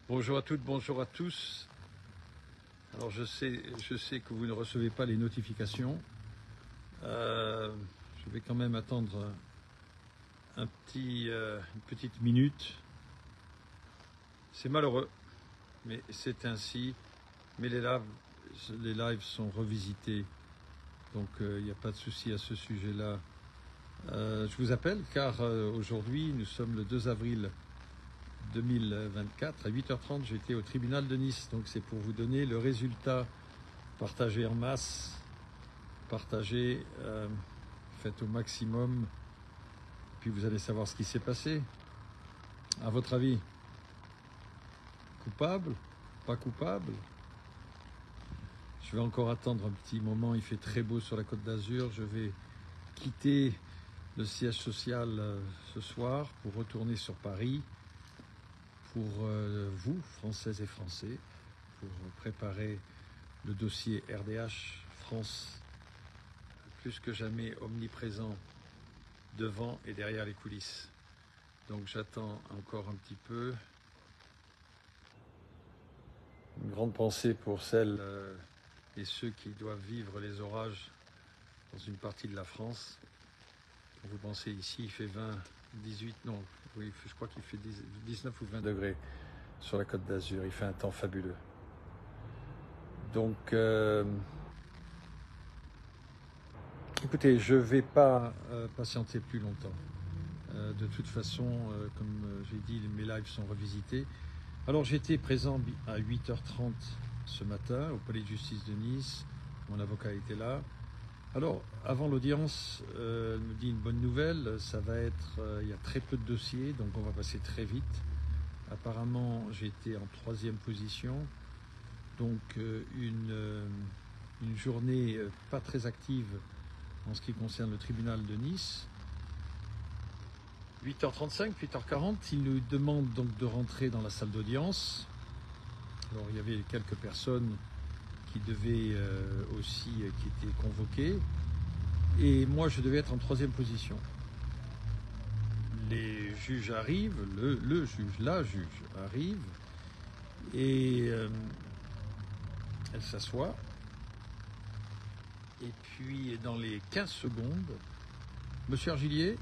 Bonjour à toutes, bonjour à tous. Alors je sais que vous ne recevez pas les notifications. Je vais quand même attendre une petite minute. C'est malheureux, mais c'est ainsi. Mais les lives sont revisités, donc il n'y a pas de souci à ce sujet-là. Je vous appelle car aujourd'hui, nous sommes le 2 avril 2024, à 8h30, j'étais au tribunal de Nice. Donc c'est pour vous donner le résultat. Partagez en masse, partagez, faites au maximum, puis vous allez savoir ce qui s'est passé. À votre avis, coupable, pas coupable? Je vais encore attendre un petit moment, il fait très beau sur la Côte d'Azur. Je vais quitter le siège social ce soir pour retourner sur Paris pour vous, Françaises et Français, pour préparer le dossier RDH France, plus que jamais omniprésent devant et derrière les coulisses. Donc j'attends encore un petit peu. Une grande pensée pour celles et ceux qui doivent vivre les orages dans une partie de la France. Quand vous pensez ici, il fait 20, 18, non, oui, je crois qu'il fait 19 ou 20 degrés sur la Côte d'Azur. Il fait un temps fabuleux. Donc, écoutez, je ne vais pas patienter plus longtemps. De toute façon, comme j'ai dit, mes lives sont revisités. Alors j'étais présent à 8h30 ce matin au palais de justice de Nice. Mon avocat était là. Alors, avant l'audience, elle me dit une bonne nouvelle. Ça va être, il y a très peu de dossiers, donc on va passer très vite. Apparemment, j'ai été en 3e position. Donc une journée pas très active en ce qui concerne le tribunal de Nice. 8h35, 8h40, il nous demande donc de rentrer dans la salle d'audience. Alors il y avait quelques personnes qui devaient aussi, qui étaient convoquées. Et moi je devais être en 3e position. Les juges arrivent, la juge arrive, et elle s'assoit. Et puis dans les 15 secondes, Monsieur Argilier,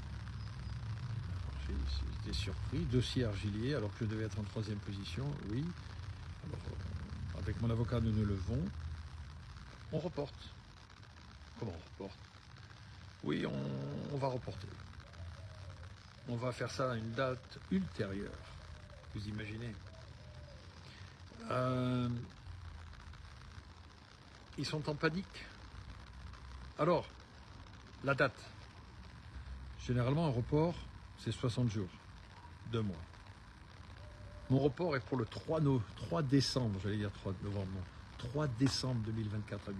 j'étais surpris, dossier Argilier, alors que je devais être en 3e position, oui. Alors, avec mon avocat, nous nous levons. On reporte. Comment on reporte? Oui, on va reporter. On va faire ça à une date ultérieure. Vous imaginez? Ils sont en panique. Alors, la date. Généralement, un report, c'est 60 jours. 2 mois. Mon report est pour le 3 décembre, j'allais dire 3 novembre, non. 3 décembre 2024 à 8h30.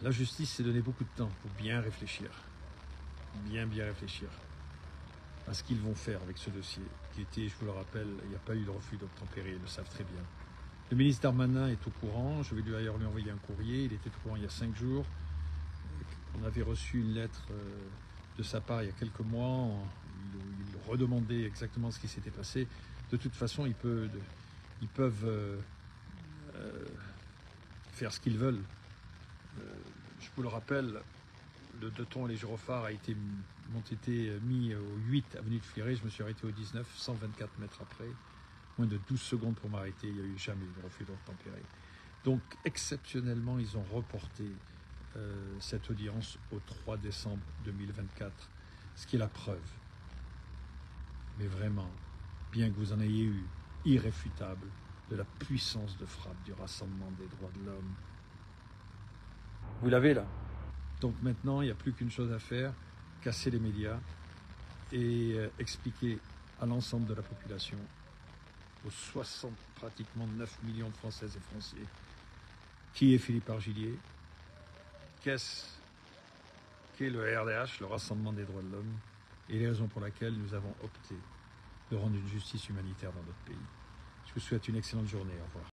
La justice s'est donné beaucoup de temps pour bien réfléchir. Bien réfléchir à ce qu'ils vont faire avec ce dossier, qui était, je vous le rappelle, il n'y a pas eu de refus d'obtempérer, ils le savent très bien. Le ministre Darmanin est au courant, je vais d'ailleurs lui envoyer un courrier, il était au courant il y a 5 jours. On avait reçu une lettre de sa part il y a quelques mois, il redemandait exactement ce qui s'était passé. De toute façon, ils peuvent faire ce qu'ils veulent. Je vous le rappelle, le Deux-Tons et les gyrophares m'ont été mis au 8 avenue de Fleury, je me suis arrêté au 19, 124 mètres après. Moins de 12 secondes pour m'arrêter, il n'y a eu jamais de refus d'obtempérer. Donc exceptionnellement, ils ont reporté cette audience au 3 décembre 2024, ce qui est la preuve, mais vraiment, bien que vous en ayez eu, irréfutable, de la puissance de frappe du Rassemblement des droits de l'homme. Vous l'avez là. Donc maintenant, il n'y a plus qu'une chose à faire, casser les médias et expliquer à l'ensemble de la population, aux pratiquement 9 millions de Françaises et Français, qui est Philippe Argilier, qu'est-ce qu'est le RDH, le Rassemblement des droits de l'homme, et les raisons pour lesquelles nous avons opté de rendre une justice humanitaire dans notre pays. Je vous souhaite une excellente journée. Au revoir.